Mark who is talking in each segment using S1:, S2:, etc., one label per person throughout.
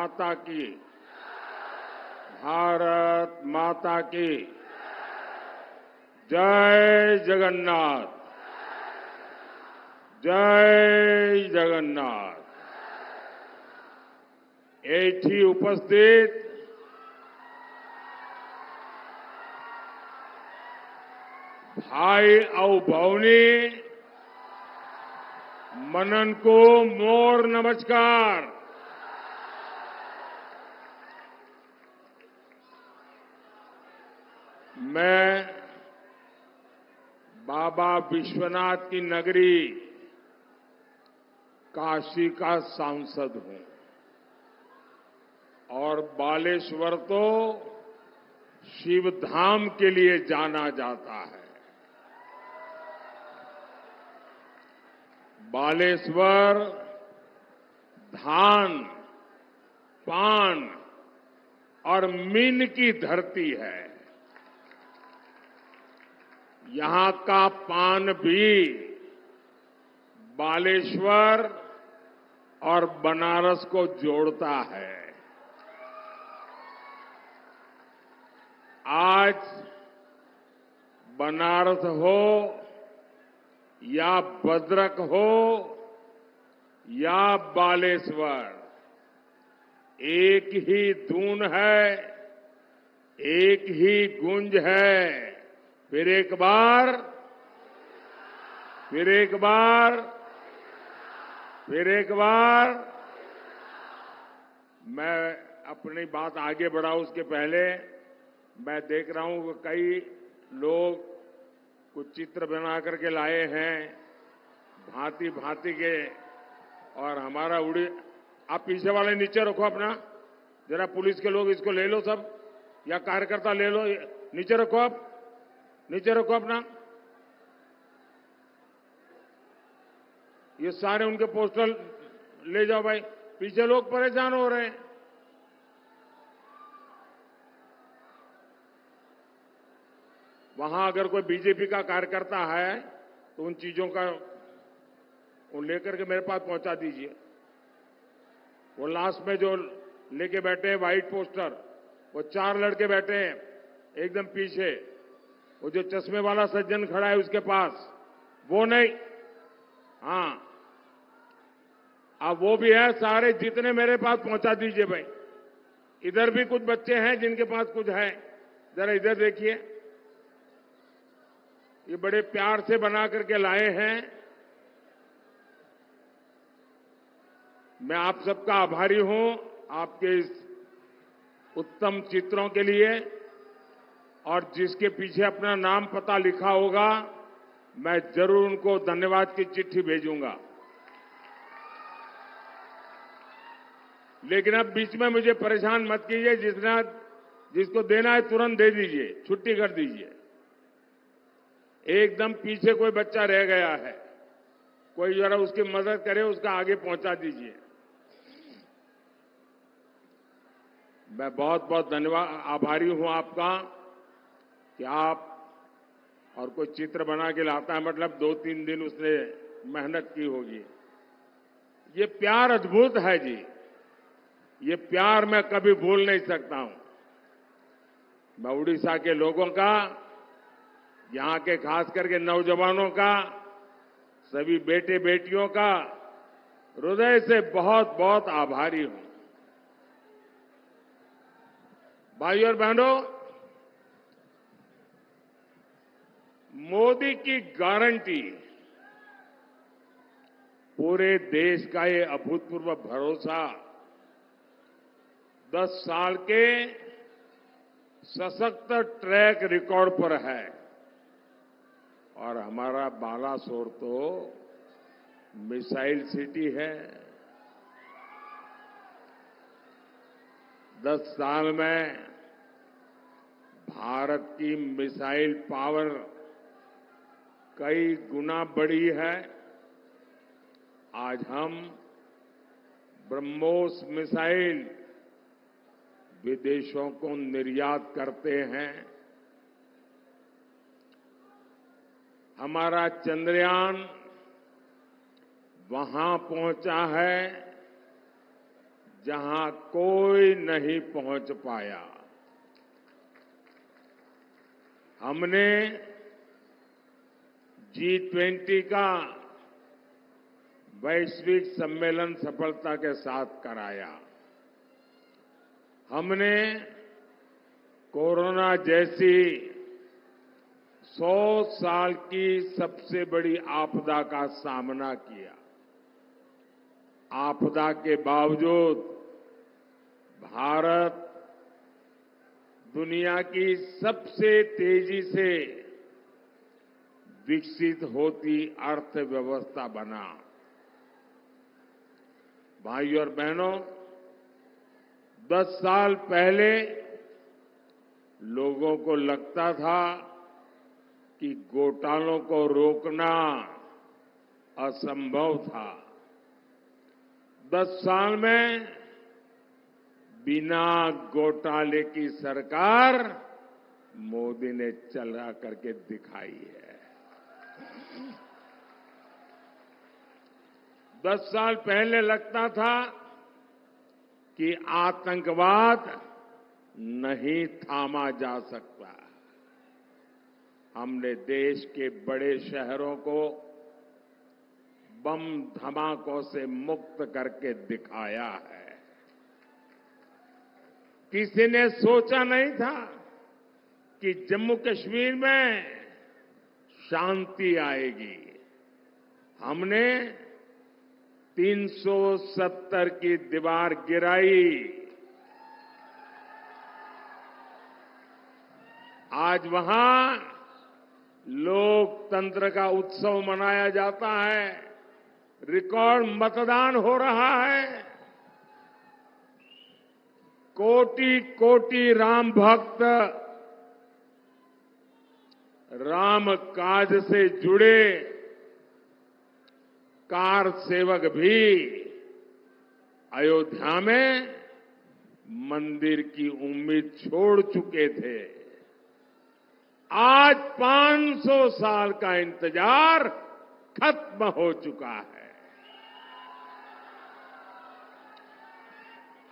S1: माता की, भारत माता की जय जगन्नाथ, जय जगन्नाथ। एठी उपस्थित भाई और भौनी मनन को मोर नमस्कार। मैं बाबा विश्वनाथ की नगरी काशी का सांसद हूं और बालेश्वर तो शिव धाम के लिए जाना जाता है। बालेश्वर धान, पान और मीन की धरती है। यहां का पान भी बालेश्वर और बनारस को जोड़ता है। आज बनारस हो या भद्रक हो या बालेश्वर, एक ही धुन है, एक ही गूंज है। फिर एक बार, फिर एक बार, फिर एक बार। मैं अपनी बात आगे बढ़ाऊं उसके पहले मैं देख रहा हूं कि कई लोग कुछ चित्र बना करके लाए हैं भांति भांति के, और हमारा उड़ी। आप पीछे वाले नीचे रखो अपना, जरा पुलिस के लोग इसको ले लो सब, या कार्यकर्ता ले लो, नीचे रखो, आप नीचे रखो अपना। ये सारे उनके पोस्टर ले जाओ भाई, पीछे लोग परेशान हो रहे हैं। वहां अगर कोई बीजेपी का कार्यकर्ता है तो उन चीजों का वो लेकर के मेरे पास पहुंचा दीजिए। वो लास्ट में जो लेके बैठे हैं व्हाइट पोस्टर, वो 4 लड़के बैठे हैं एकदम पीछे। वो जो चश्मे वाला सज्जन खड़ा है उसके पास, वो नहीं, हाँ अब वो भी है। सारे जितने मेरे पास पहुंचा दीजिए भाई। इधर भी कुछ बच्चे हैं जिनके पास कुछ है, जरा इधर देखिए। ये बड़े प्यार से बना करके लाए हैं। मैं आप सबका आभारी हूं आपके इस उत्तम चित्रों के लिए, और जिसके पीछे अपना नाम पता लिखा होगा मैं जरूर उनको धन्यवाद की चिट्ठी भेजूंगा। लेकिन अब बीच में मुझे परेशान मत कीजिए। जिसको देना है तुरंत दे दीजिए, छुट्टी कर दीजिए। एकदम पीछे कोई बच्चा रह गया है, कोई जरा उसकी मदद करे, उसका आगे पहुंचा दीजिए। मैं बहुत बहुत धन्यवाद आभारी हूं आपका कि आप, और कोई चित्र बना के लाता है मतलब 2-3 दिन उसने मेहनत की होगी। ये प्यार अद्भुत है जी, ये प्यार मैं कभी भूल नहीं सकता हूं। मैं उड़ीसा के लोगों का, यहां के खास करके नौजवानों का, सभी बेटे बेटियों का हृदय से बहुत बहुत आभारी हूं। भाइयों और बहनों, मोदी की गारंटी, पूरे देश का ये अभूतपूर्व भरोसा 10 साल के सशक्त ट्रैक रिकॉर्ड पर है। और हमारा बालासोर तो मिसाइल सिटी है। 10 साल में भारत की मिसाइल पावर कई गुना बढ़ी है। आज हम ब्रह्मोस मिसाइल विदेशों को निर्यात करते हैं। हमारा चंद्रयान वहां पहुंचा है जहां कोई नहीं पहुंच पाया। हमने G20 का वैश्विक सम्मेलन सफलता के साथ कराया। हमने कोरोना जैसी 100 साल की सबसे बड़ी आपदा का सामना किया। आपदा के बावजूद भारत दुनिया की सबसे तेजी से विकसित होती अर्थव्यवस्था बना। भाइयों और बहनों, 10 साल पहले लोगों को लगता था कि घोटालों को रोकना असंभव था। 10 साल में बिना घोटाले की सरकार मोदी ने चला करके दिखाई है। 10 साल पहले लगता था कि आतंकवाद नहीं थामा जा सकता। हमने देश के बड़े शहरों को बम धमाकों से मुक्त करके दिखाया है। किसी ने सोचा नहीं था कि जम्मू कश्मीर में शांति आएगी। हमने 370 की दीवार गिराई। आज वहां लोकतंत्र का उत्सव मनाया जाता है। रिकॉर्ड मतदान हो रहा है। कोटि कोटि राम भक्त राम काज से जुड़े कार सेवक भी अयोध्या में मंदिर की उम्मीद छोड़ चुके थे। आज 500 साल का इंतजार खत्म हो चुका है।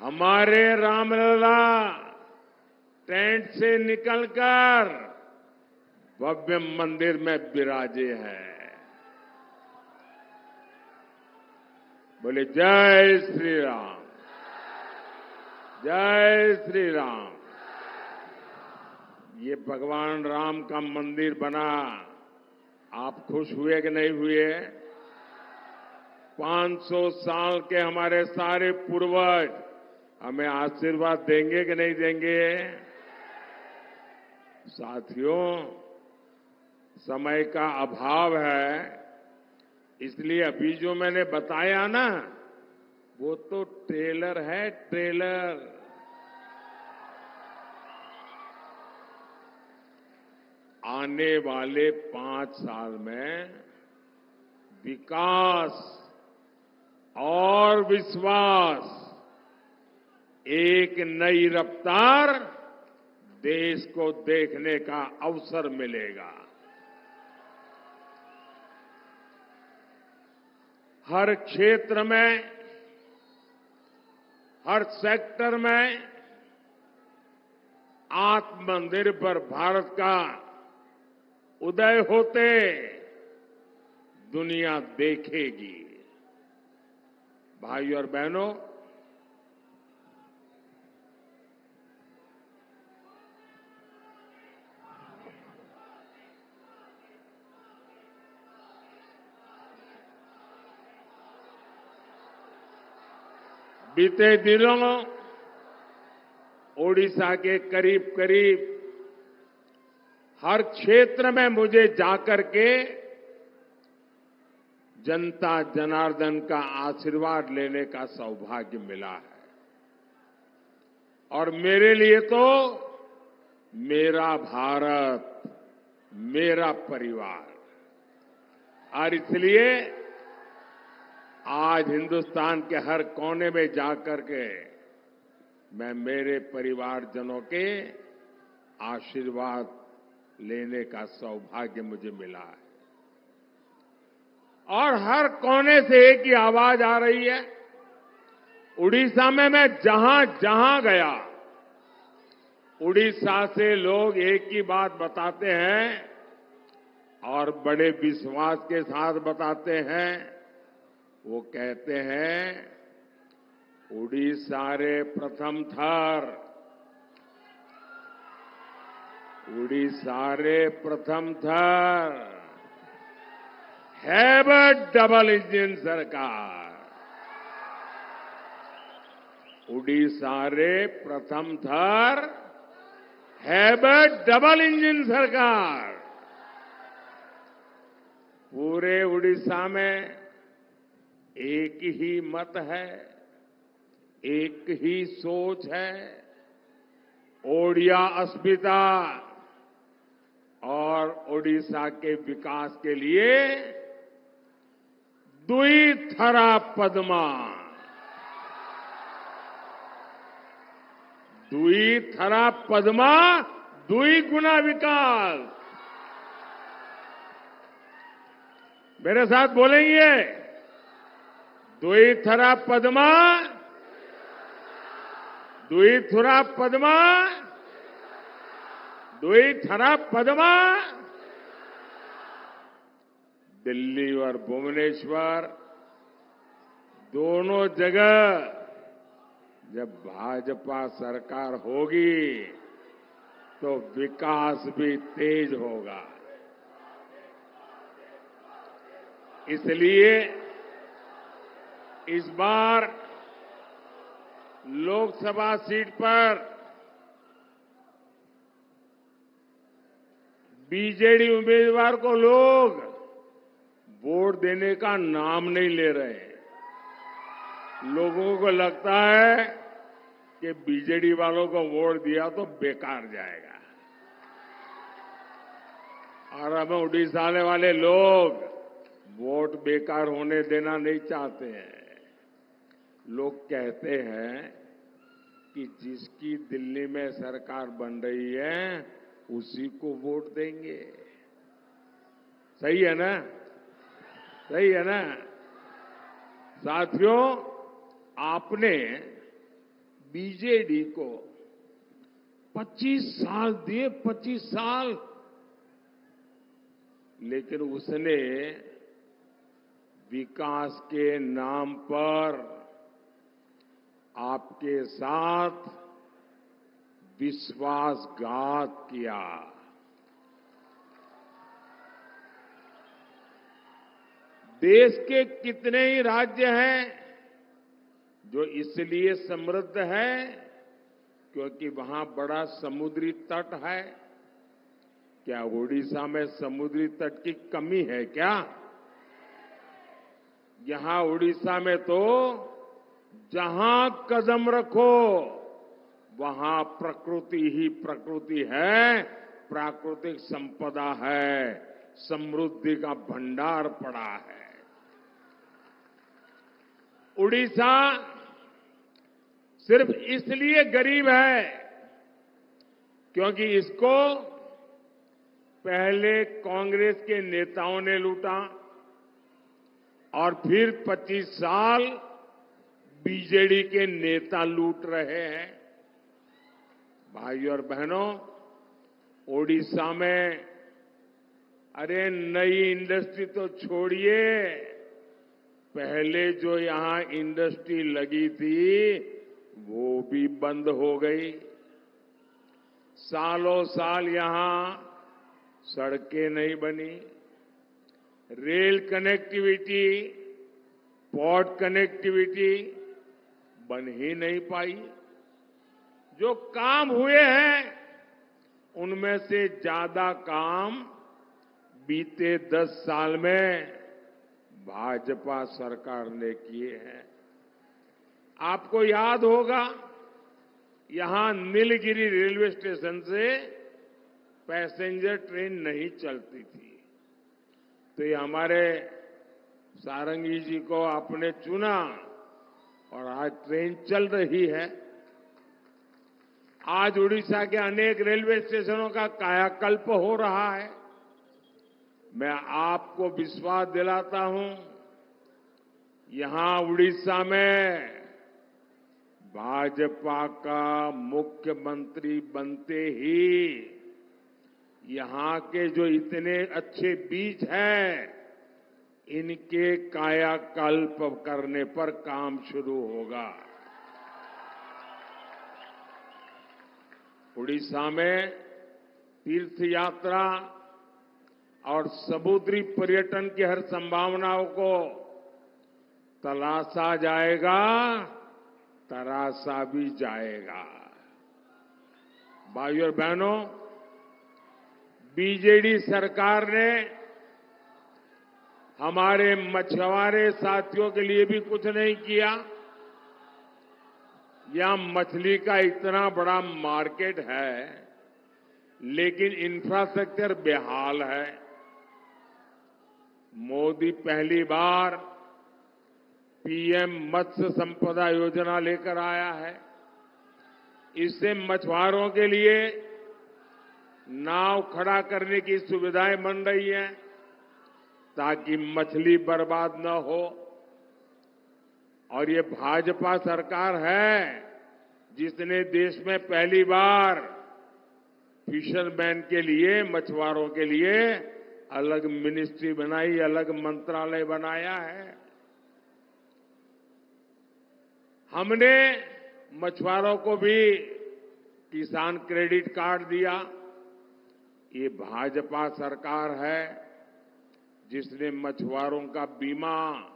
S1: हमारे रामलला टेंट से निकलकर भव्य मंदिर में विराजे हैं। बोले जय श्री राम, जय श्री राम। ये भगवान राम का मंदिर बना, आप खुश हुए कि नहीं हुए? 500 साल के हमारे सारे पूर्वज हमें आशीर्वाद देंगे कि नहीं देंगे? साथियों, समय का अभाव है, इसलिए अभी जो मैंने बताया ना, वो तो ट्रेलर है, ट्रेलर। आने वाले 5 साल में विकास और विश्वास, एक नई रफ्तार देश को देखने का अवसर मिलेगा। हर क्षेत्र में, हर सेक्टर में आत्मनिर्भर भारत का उदय होते दुनिया देखेगी। भाइयों और बहनों, बीते दिनों ओडिशा के करीब करीब हर क्षेत्र में मुझे जाकर के जनता जनार्दन का आशीर्वाद लेने का सौभाग्य मिला है। और मेरे लिए तो मेरा भारत, मेरा परिवार, और इसलिए आज हिंदुस्तान के हर कोने में जाकर के मैं मेरे परिवारजनों के आशीर्वाद लेने का सौभाग्य मुझे मिला है। और हर कोने से एक ही आवाज आ रही है उड़ीसा में मैं जहां जहां गया, उड़ीसा से लोग एक ही बात बताते हैं और बड़े विश्वास के साथ बताते हैं। वो कहते हैं, उड़ीसा रे प्रथम थर, उड़ीसा रे प्रथम थर, है डबल इंजन सरकार। उड़ीसा रे प्रथम थर, है डबल इंजन सरकार। पूरे उड़ीसा में एक ही मत है, एक ही सोच है। ओडिया अस्मिता और ओडिशा के विकास के लिए दुई थरा पद्मा, दुई थरा पद्मा, दुई गुना विकास। मेरे साथ बोलेंगे, दुई थरा पद्मा, दुई थरा पद्मा, दुई थरा पद्मा। दिल्ली और भुवनेश्वर दोनों जगह जब भाजपा सरकार होगी तो विकास भी तेज होगा। इसलिए इस बार लोकसभा सीट पर बीजेडी उम्मीदवार को लोग वोट देने का नाम नहीं ले रहे हैं। लोगों को लगता है कि बीजेडी वालों को वोट दिया तो बेकार जाएगा। और अब उड़ीसा वाले लोग वोट बेकार होने देना नहीं चाहते हैं। लोग कहते हैं कि जिसकी दिल्ली में सरकार बन रही है उसी को वोट देंगे। सही है ना? सही है ना? साथियों, आपने बीजेडी को 25 साल दिए, 25 साल, लेकिन उसने विकास के नाम पर आपके साथ विश्वासघात किया। देश के कितने ही राज्य हैं जो इसलिए समृद्ध है क्योंकि वहां बड़ा समुद्री तट है। क्या ओडिशा में समुद्री तट की कमी है क्या? यहां उड़ीसा में तो जहां कदम रखो वहां प्रकृति ही प्रकृति है, प्राकृतिक संपदा है, समृद्धि का भंडार पड़ा है। उड़ीसा सिर्फ इसलिए गरीब है क्योंकि इसको पहले कांग्रेस के नेताओं ने लूटा और फिर 25 साल बीजेडी के नेता लूट रहे हैं। भाइयों और बहनों, ओडिशा में अरे नई इंडस्ट्री तो छोड़िए, पहले जो यहां इंडस्ट्री लगी थी वो भी बंद हो गई। सालों साल यहां सड़कें नहीं बनी, रेल कनेक्टिविटी, पोर्ट कनेक्टिविटी बन ही नहीं पाई। जो काम हुए हैं उनमें से ज्यादा काम बीते 10 साल में भाजपा सरकार ने किए हैं। आपको याद होगा, यहां नीलगिरी रेलवे स्टेशन से पैसेंजर ट्रेन नहीं चलती थी, तो ये हमारे सारंगी जी को आपने चुना और आज ट्रेन चल रही है। आज उड़ीसा के अनेक रेलवे स्टेशनों का कायाकल्प हो रहा है। मैं आपको विश्वास दिलाता हूं, यहां उड़ीसा में भाजपा का मुख्यमंत्री बनते ही यहां के जो इतने अच्छे बीज हैं, इनके कायाकल्प करने पर काम शुरू होगा। उड़ीसा में तीर्थ यात्रा और समुद्री पर्यटन की हर संभावनाओं को तलाशा जाएगा, तराशा भी जाएगा। भाइयों और बहनों, बीजेडी सरकार ने हमारे मछुआरे साथियों के लिए भी कुछ नहीं किया। यहां मछली का इतना बड़ा मार्केट है, लेकिन इंफ्रास्ट्रक्चर बेहाल है। मोदी पहली बार पीएम मत्स्य संपदा योजना लेकर आया है। इससे मछुआरों के लिए नाव खड़ा करने की सुविधाएं बन रही हैं, ताकि मछली बर्बाद न हो। और ये भाजपा सरकार है जिसने देश में पहली बार फिशरमैन के लिए, मछुआरों के लिए अलग मिनिस्ट्री बनाई, अलग मंत्रालय बनाया है। हमने मछुआरों को भी किसान क्रेडिट कार्ड दिया। ये भाजपा सरकार है जिसने मछुआरों का बीमा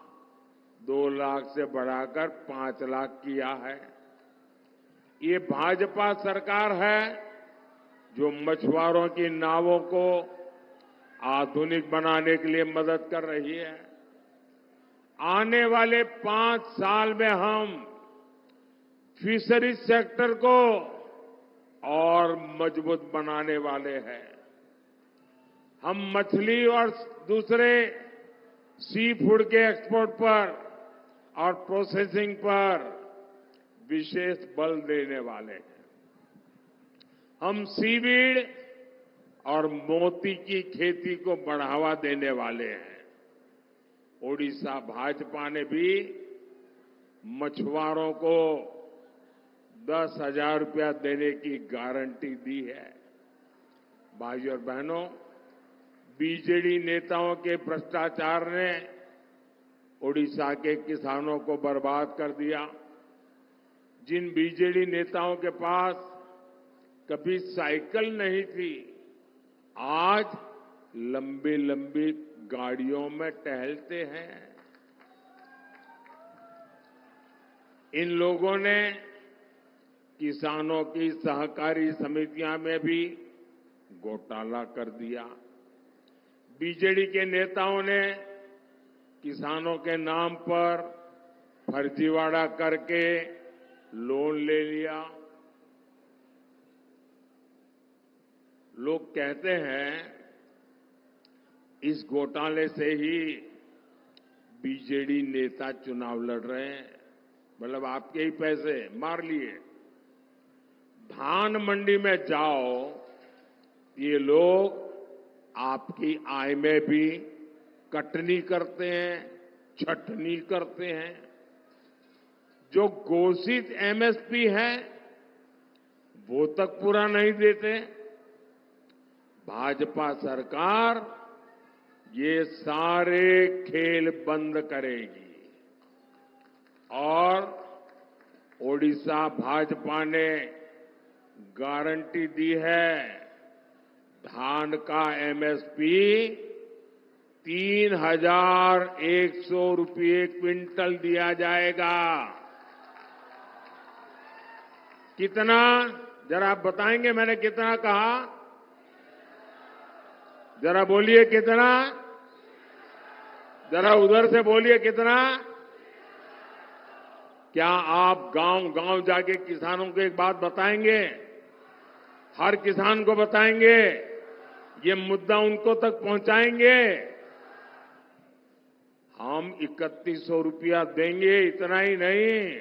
S1: 2 लाख से बढ़ाकर 5 लाख किया है। ये भाजपा सरकार है जो मछुआरों की नावों को आधुनिक बनाने के लिए मदद कर रही है। आने वाले 5 साल में हम फिशरीज सेक्टर को और मजबूत बनाने वाले हैं। हम मछली और दूसरे सी फूड के एक्सपोर्ट पर और प्रोसेसिंग पर विशेष बल देने वाले हैं। हम सीवीड और मोती की खेती को बढ़ावा देने वाले हैं। ओडिशा भाजपा ने भी मछुआरों को 10,000 रुपया देने की गारंटी दी है। भाइयों और बहनों, बीजेडी नेताओं के भ्रष्टाचार ने ओडिशा के किसानों को बर्बाद कर दिया। जिन बीजेडी नेताओं के पास कभी साइकिल नहीं थी, आज लंबी लंबी गाड़ियों में टहलते हैं। इन लोगों ने किसानों की सहकारी समितियां में भी घोटाला कर दिया। बीजेडी के नेताओं ने किसानों के नाम पर फर्जीवाड़ा करके लोन ले लिया। लोग कहते हैं इस घोटाले से ही बीजेडी नेता चुनाव लड़ रहे हैं, मतलब आपके ही पैसे मार लिए। धान मंडी में जाओ, ये लोग आपकी आय में भी कटनी करते हैं, छटनी करते हैं। जो घोषित एमएसपी है वो तक पूरा नहीं देते। भाजपा सरकार ये सारे खेल बंद करेगी और ओडिशा भाजपा ने गारंटी दी है, धान का एमएसपी 3,100 रुपये क्विंटल दिया जाएगा। कितना, जरा आप बताएंगे मैंने कितना कहा? जरा बोलिए कितना? जरा उधर से बोलिए कितना? क्या आप गांव गांव जाके किसानों को एक बात बताएंगे? हर किसान को बताएंगे? ये मुद्दा उनको तक पहुंचाएंगे? हम 3100 रुपया देंगे, इतना ही नहीं,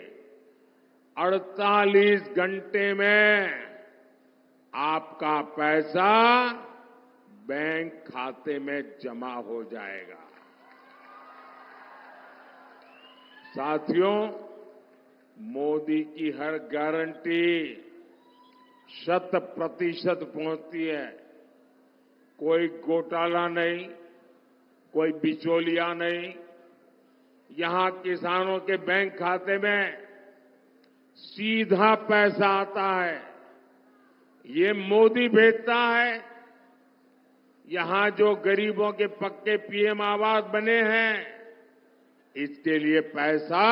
S1: 48 घंटे में आपका पैसा बैंक खाते में जमा हो जाएगा। साथियों, मोदी की हर गारंटी 100% पहुंचती है। कोई घोटाला नहीं, कोई बिचौलिया नहीं। यहां किसानों के बैंक खाते में सीधा पैसा आता है। ये मोदी भेजता है। यहां जो गरीबों के पक्के पीएम आवास बने हैं, इसके लिए पैसा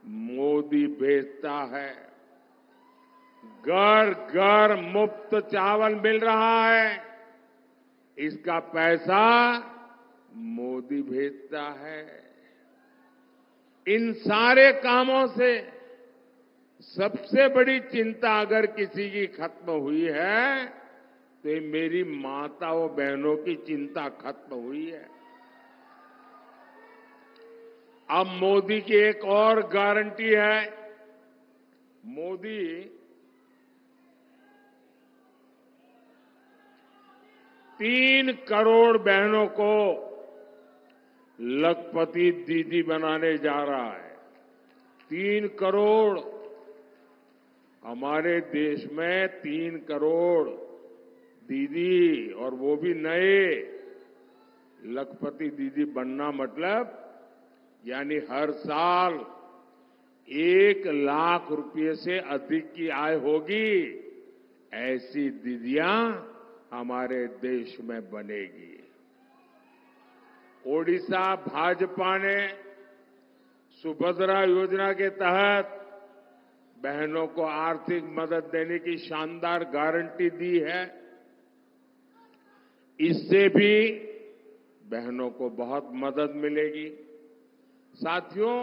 S1: मोदी भेजता है। घर घर मुफ्त चावल मिल रहा है, इसका पैसा मोदी भेजता है। इन सारे कामों से सबसे बड़ी चिंता अगर किसी की खत्म हुई है तो ये मेरी माताओं बहनों की चिंता खत्म हुई है। अब मोदी की एक और गारंटी है। मोदी 3 करोड़ बहनों को लखपति दीदी बनाने जा रहा है। 3 करोड़। हमारे देश में 3 करोड़ दीदी, और वो भी नए लखपति दीदी बनना मतलब यानी हर साल 1 लाख रुपए से अधिक की आय होगी, ऐसी दीदियां हमारे देश में बनेगी। ओडिशा भाजपा ने सुभद्रा योजना के तहत बहनों को आर्थिक मदद देने की शानदार गारंटी दी है। इससे भी बहनों को बहुत मदद मिलेगी। साथियों,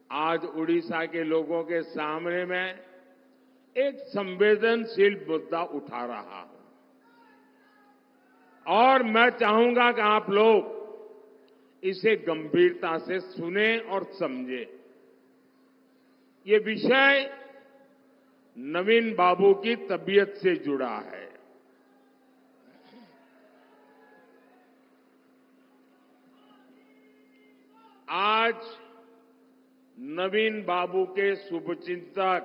S1: आज उड़ीसा के लोगों के सामने मैं एक संवेदनशील मुद्दा उठा रहा हूं और मैं चाहूंगा कि आप लोग इसे गंभीरता से सुने और समझें। ये विषय नवीन बाबू की तबीयत से जुड़ा है। आज नवीन बाबू के शुभचिंतक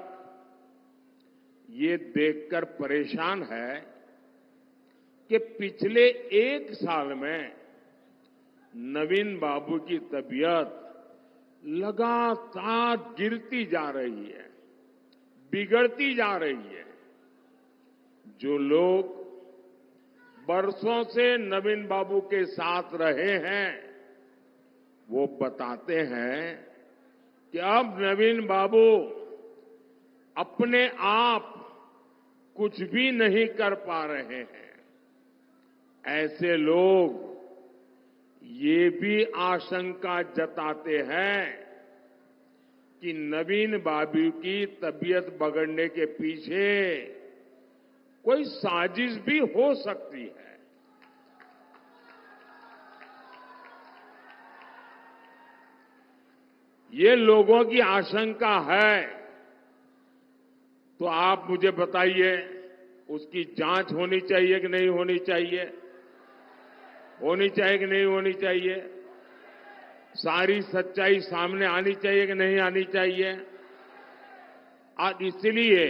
S1: ये देखकर परेशान है कि पिछले 1 साल में नवीन बाबू की तबीयत लगातार गिरती जा रही है, बिगड़ती जा रही है। जो लोग बरसों से नवीन बाबू के साथ रहे हैं, वो बताते हैं कि अब नवीन बाबू अपने आप कुछ भी नहीं कर पा रहे हैं। ऐसे लोग ये भी आशंका जताते हैं कि नवीन बाबू की तबीयत बिगड़ने के पीछे कोई साजिश भी हो सकती है। ये लोगों की आशंका है, तो आप मुझे बताइए, उसकी जांच होनी चाहिए कि नहीं होनी चाहिए? होनी चाहिए कि नहीं होनी चाहिए? सारी सच्चाई सामने आनी चाहिए कि नहीं आनी चाहिए? आज इसलिए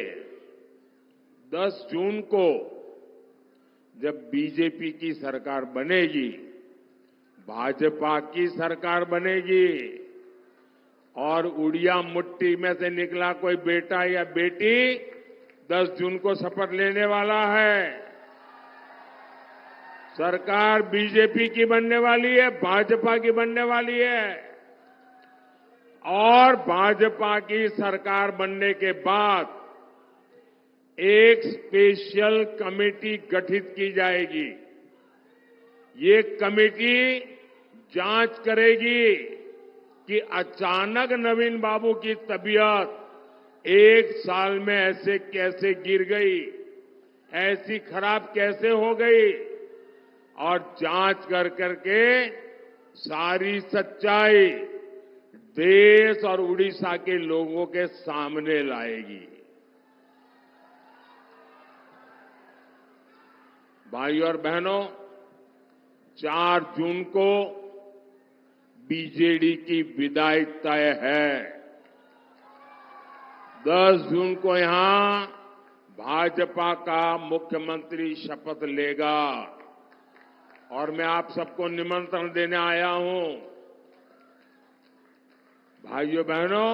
S1: 10 जून को जब बीजेपी की सरकार बनेगी, भाजपा की सरकार बनेगी और उड़िया मुट्ठी में से निकला कोई बेटा या बेटी 10 जून को शपथ लेने वाला है। सरकार बीजेपी की बनने वाली है, भाजपा की बनने वाली है। और भाजपा की सरकार बनने के बाद एक स्पेशल कमेटी गठित की जाएगी। ये कमेटी जांच करेगी कि अचानक नवीन बाबू की तबीयत 1 साल में ऐसे कैसे गिर गई, ऐसी खराब कैसे हो गई, और जांच कर करके सारी सच्चाई देश और उड़ीसा के लोगों के सामने लाएगी। भाइयों और बहनों, 4 जून को बीजेडी की विदाई तय है। 10 जून को यहां भाजपा का मुख्यमंत्री शपथ लेगा और मैं आप सबको निमंत्रण देने आया हूं। भाइयों बहनों,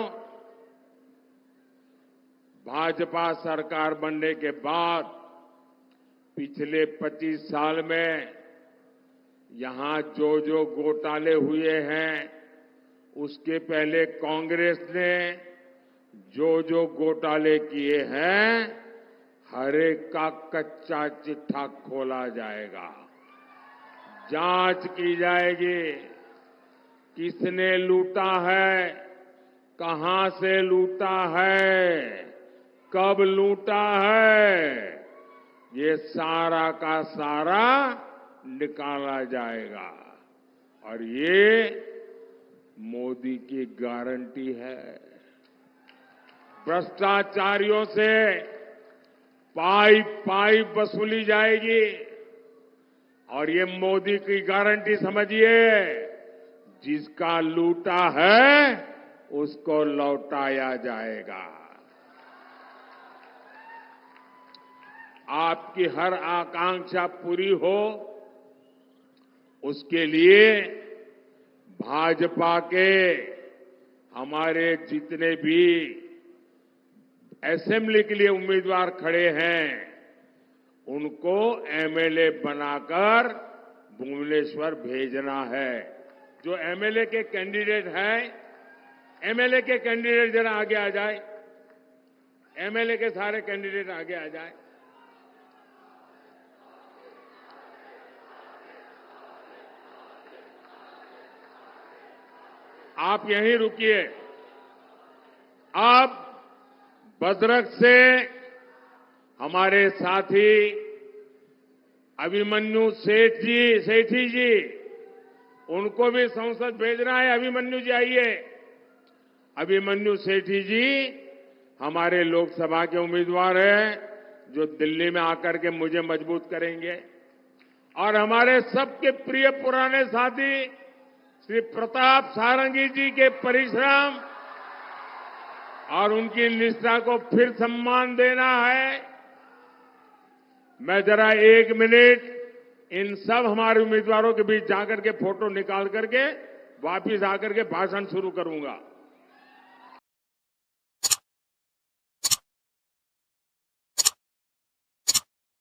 S1: भाजपा सरकार बनने के बाद पिछले 25 साल में यहां जो घोटाले हुए हैं, उसके पहले कांग्रेस ने जो घोटाले किए हैं, हर एक का कच्चा चिट्ठा खोला जाएगा, जांच की जाएगी। किसने लूटा है, कहां से लूटा है, कब लूटा है, ये सारा का सारा निकाला जाएगा और ये मोदी की गारंटी है। भ्रष्टाचारियों से पाई पाई वसूली जाएगी और ये मोदी की गारंटी समझिए, जिसका लूटा है उसको लौटाया जाएगा। आपकी हर आकांक्षा पूरी हो, उसके लिए भाजपा के हमारे जितने भी असेंबली के लिए उम्मीदवार खड़े हैं, उनको एमएलए बनाकर भुवनेश्वर भेजना है। जो एमएलए के कैंडिडेट हैं, एमएलए के कैंडिडेट जरा आगे आ जाए। एमएलए के सारे कैंडिडेट आगे आ जाए। आप यहीं रुकिए। अब भद्रक से हमारे साथी अभिमन्यु सेठी जी, उनको भी संसद भेजना है। अभिमन्यु जी आइए। अभिमन्यु सेठी जी हमारे लोकसभा के उम्मीदवार हैं, जो दिल्ली में आकर के मुझे मजबूत करेंगे। और हमारे सबके प्रिय पुराने साथी श्री प्रताप सारंगी जी के परिश्रम और उनकी निष्ठा को फिर सम्मान देना है। मैं जरा 1 मिनट इन सब हमारे उम्मीदवारों के बीच जाकर के फोटो निकाल करके वापिस आकर के भाषण शुरू करूंगा।